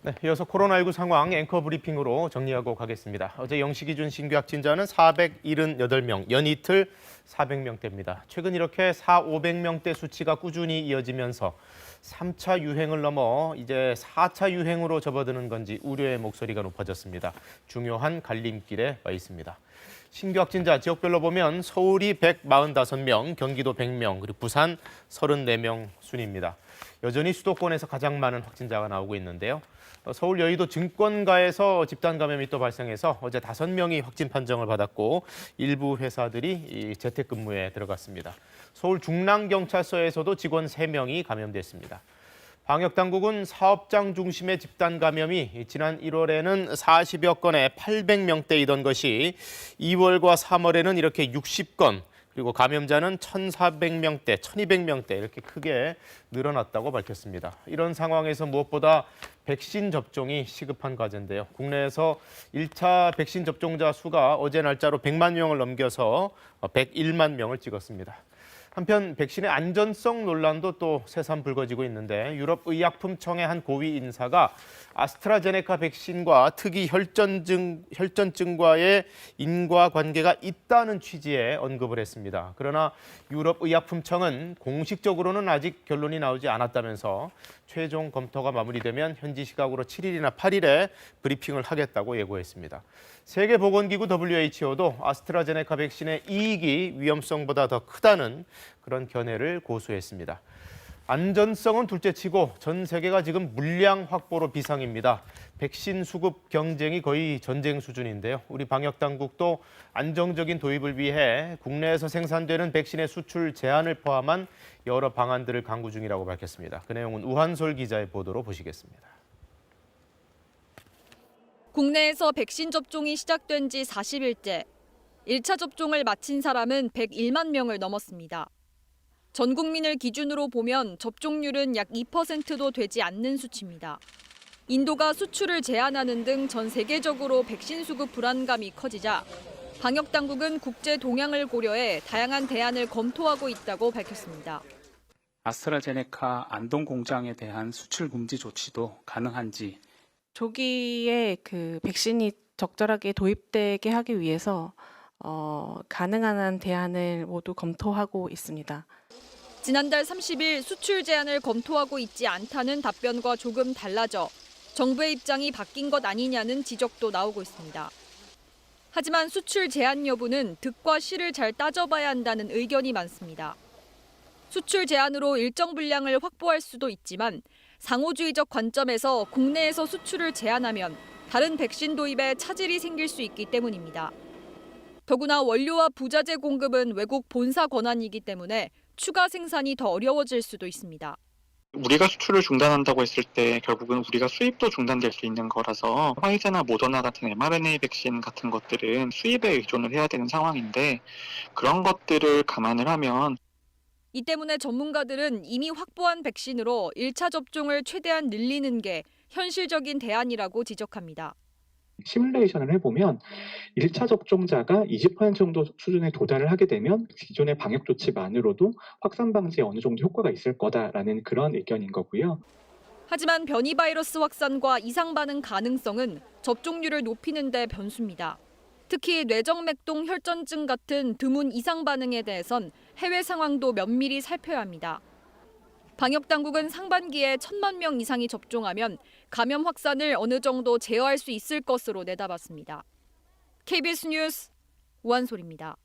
네, 이어서 코로나19 상황 앵커 브리핑으로 정리하고 가겠습니다. 어제 영시 기준 신규 확진자는 478명, 연이틀 400명대입니다. 최근 이렇게 500명대 수치가 꾸준히 이어지면서 3차 유행을 넘어 이제 4차 유행으로 접어드는 건지 우려의 목소리가 높아졌습니다. 중요한 갈림길에 와 있습니다. 신규 확진자 지역별로 보면 서울이 145명, 경기도 100명, 그리고 부산 34명 순입니다. 여전히 수도권에서 가장 많은 확진자가 나오고 있는데요. 서울 여의도 증권가에서 집단 감염이 또 발생해서 어제 5명이 확진 판정을 받았고 일부 회사들이 재택근무에 들어갔습니다. 서울 중랑경찰서에서도 직원 3명이 감염됐습니다. 방역당국은 사업장 중심의 집단 감염이 지난 1월에는 40여 건에 800명대이던 것이 2월과 3월에는 이렇게 60건, 그리고 감염자는 1,400명대, 1,200명대 이렇게 크게 늘어났다고 밝혔습니다. 이런 상황에서 무엇보다 백신 접종이 시급한 과제인데요. 국내에서 1차 백신 접종자 수가 어제 날짜로 100만 명을 넘겨서 101만 명을 찍었습니다. 한편 백신의 안전성 논란도 또 새삼 불거지고 있는데 유럽의약품청의 한 고위 인사가 아스트라제네카 백신과 특이 혈전증과의 인과관계가 있다는 취지의 언급을 했습니다. 그러나 유럽의약품청은 공식적으로는 아직 결론이 나오지 않았다면서 최종 검토가 마무리되면 현지 시각으로 7일이나 8일에 브리핑을 하겠다고 예고했습니다. 세계보건기구 WHO도 아스트라제네카 백신의 이익이 위험성보다 더 크다는 그런 견해를 고수했습니다. 안전성은 둘째치고 전 세계가 지금 물량 확보로 비상입니다. 백신 수급 경쟁이 거의 전쟁 수준인데요. 우리 방역당국도 안정적인 도입을 위해 국내에서 생산되는 백신의 수출 제한을 포함한 여러 방안들을 강구 중이라고 밝혔습니다. 그 내용은 우한솔 기자의 보도로 보시겠습니다. 국내에서 백신 접종이 시작된 지 40일째, 1차 접종을 마친 사람은 101만 명을 넘었습니다. 전 국민을 기준으로 보면 접종률은 약 2%도 되지 않는 수치입니다. 인도가 수출을 제한하는 등 전 세계적으로 백신 수급 불안감이 커지자 방역당국은 국제 동향을 고려해 다양한 대안을 검토하고 있다고 밝혔습니다. 아스트라제네카 안동 공장에 대한 수출 금지 조치도 가능한지 조기에 백신이 적절하게 도입되게 하기 위해서 가능한 한 대안을 모두 검토하고 있습니다. 지난달 30일 수출 제한을 검토하고 있지 않다는 답변과 조금 달라져 정부의 입장이 바뀐 것 아니냐는 지적도 나오고 있습니다. 하지만 수출 제한 여부는 득과 실을 잘 따져봐야 한다는 의견이 많습니다. 수출 제한으로 일정 분량을 확보할 수도 있지만 상호주의적 관점에서 국내에서 수출을 제한하면 다른 백신 도입에 차질이 생길 수 있기 때문입니다. 더구나 원료와 부자재 공급은 외국 본사 권한이기 때문에 추가 생산이 더 어려워질 수도 있습니다. 우리가 수출을 중단한다고 했을 때 결국은 우리가 수입도 중단될 수 있는 거라서 화이자나 모더나 같은 mRNA 백신 같은 것들은 수입에 의존을 해야 되는 상황인데 그런 것들을 감안을 하면 이 때문에 전문가들은 이미 확보한 백신으로 1차 접종을 최대한 늘리는 게 현실적인 대안이라고 지적합니다. 시뮬레이션을 해보면 1차 접종자가 20% 정도 수준에 도달을 하게 되면 기존의 방역 조치만으로도 확산 방지에 어느 정도 효과가 있을 거다라는 그런 의견인 거고요. 하지만 변이 바이러스 확산과 이상 반응 가능성은 접종률을 높이는 데 변수입니다. 특히 뇌정맥동 혈전증 같은 드문 이상 반응에 대해선 해외 상황도 면밀히 살펴야 합니다. 방역당국은 상반기에 1,000만 명 이상이 접종하면 감염 확산을 어느 정도 제어할 수 있을 것으로 내다봤습니다. KBS 뉴스 우한솔입니다.